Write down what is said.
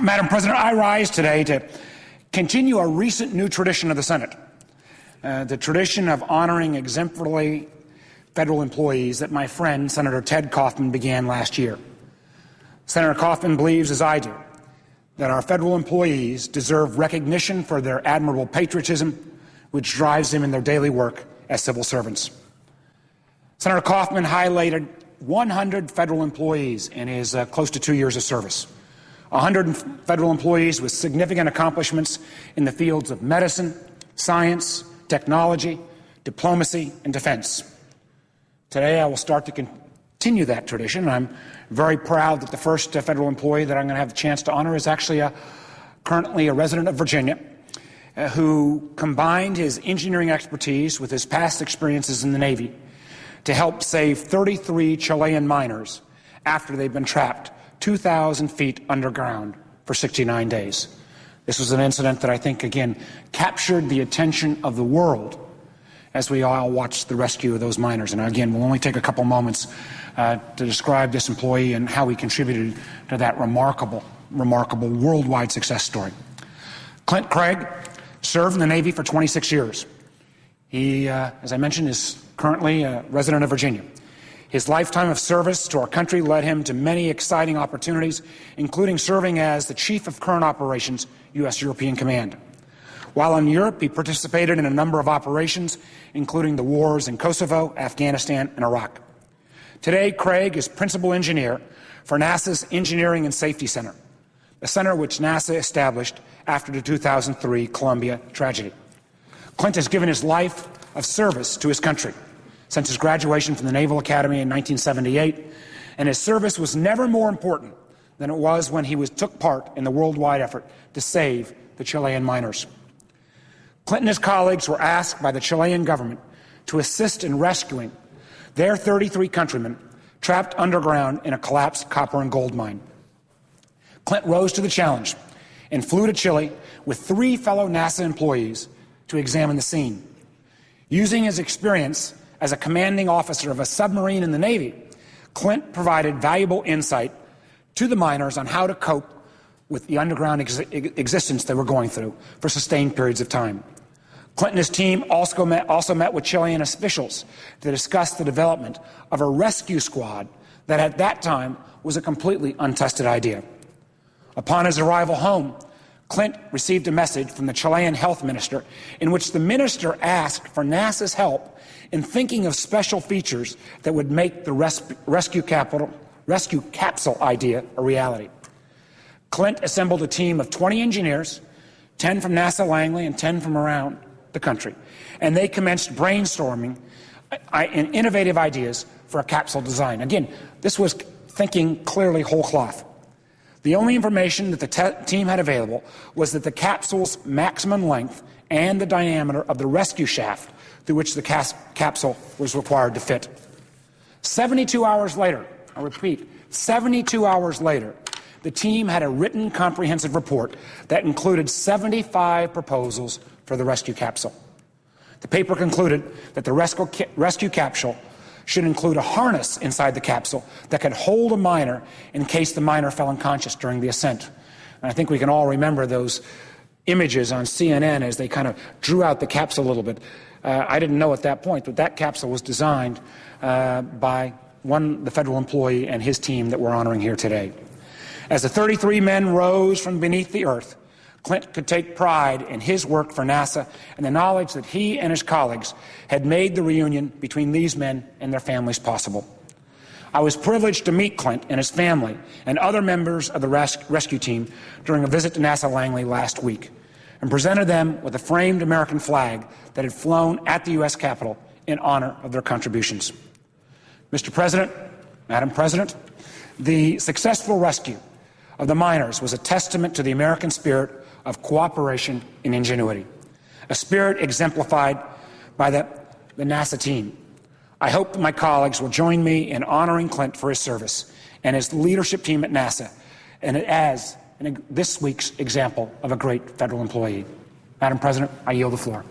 Madam President, I rise today to continue a recent new tradition of the Senate, the tradition of honoring exemplary federal employees that my friend, Senator Ted Kaufman, began last year. Senator Kaufman believes, as I do, that our federal employees deserve recognition for their admirable patriotism, which drives them in their daily work as civil servants. Senator Kaufman highlighted 100 federal employees in his close to 2 years of service. 100 federal employees with significant accomplishments in the fields of medicine, science, technology, diplomacy, and defense. Today, I will start to continue that tradition. I'm very proud that the first federal employee that I'm going to have the chance to honor is actually currently a resident of Virginia who combined his engineering expertise with his past experiences in the Navy to help save 33 Chilean miners after they've been trapped 2,000 feet underground for 69 days. This was an incident that I think, again, captured the attention of the world as we all watched the rescue of those miners. And again, we'll only take a couple moments to describe this employee and how he contributed to that remarkable worldwide success story. Clinton Cragg served in the Navy for 26 years. He, as I mentioned, is currently a resident of Virginia. His lifetime of service to our country led him to many exciting opportunities, including serving as the Chief of Current Operations, U.S. European Command. While in Europe, he participated in a number of operations, including the wars in Kosovo, Afghanistan, and Iraq. Today, Cragg is principal engineer for NASA's Engineering and Safety Center, a center which NASA established after the 2003 Columbia tragedy. Clint has given his life of service to his country since his graduation from the Naval Academy in 1978, and his service was never more important than it was when he took part in the worldwide effort to save the Chilean miners. Clinton and his colleagues were asked by the Chilean government to assist in rescuing their 33 countrymen trapped underground in a collapsed copper and gold mine. Clint rose to the challenge and flew to Chile with 3 fellow NASA employees to examine the scene. Using his experience as a commanding officer of a submarine in the Navy, Clint provided valuable insight to the miners on how to cope with the underground existence they were going through for sustained periods of time. Clint and his team also met with Chilean officials to discuss the development of a rescue squad that at that time was a completely untested idea. Upon his arrival home, Clint received a message from the Chilean health minister in which the minister asked for NASA's help in thinking of special features that would make the rescue capsule idea a reality. Clint assembled a team of 20 engineers, 10 from NASA Langley and 10 from around the country, and they commenced brainstorming innovative ideas for a capsule design. Again, this was thinking clearly whole cloth. The only information that the team had available was that the capsule's maximum length and the diameter of the rescue shaft through which the capsule was required to fit. 72 hours later, I repeat, 72 hours later, the team had a written comprehensive report that included 75 proposals for the rescue capsule. The paper concluded that the rescue capsule should include a harness inside the capsule that could hold a miner in case the miner fell unconscious during the ascent. And I think we can all remember those images on CNN as they kind of drew out the capsule a little bit. I didn't know at that point that that capsule was designed by the federal employee and his team that we're honoring here today. As the 33 men rose from beneath the earth, Clint could take pride in his work for NASA and the knowledge that he and his colleagues had made the reunion between these men and their families possible. I was privileged to meet Clint and his family and other members of the rescue team during a visit to NASA Langley last week and presented them with a framed American flag that had flown at the U.S. Capitol in honor of their contributions. Mr. President, Madam President, the successful rescue of the miners was a testament to the American spirit of cooperation and ingenuity, a spirit exemplified by the NASA team. I hope that my colleagues will join me in honoring Clint for his service and his leadership team at NASA, and as this week's example of a great federal employee. Madam President, I yield the floor.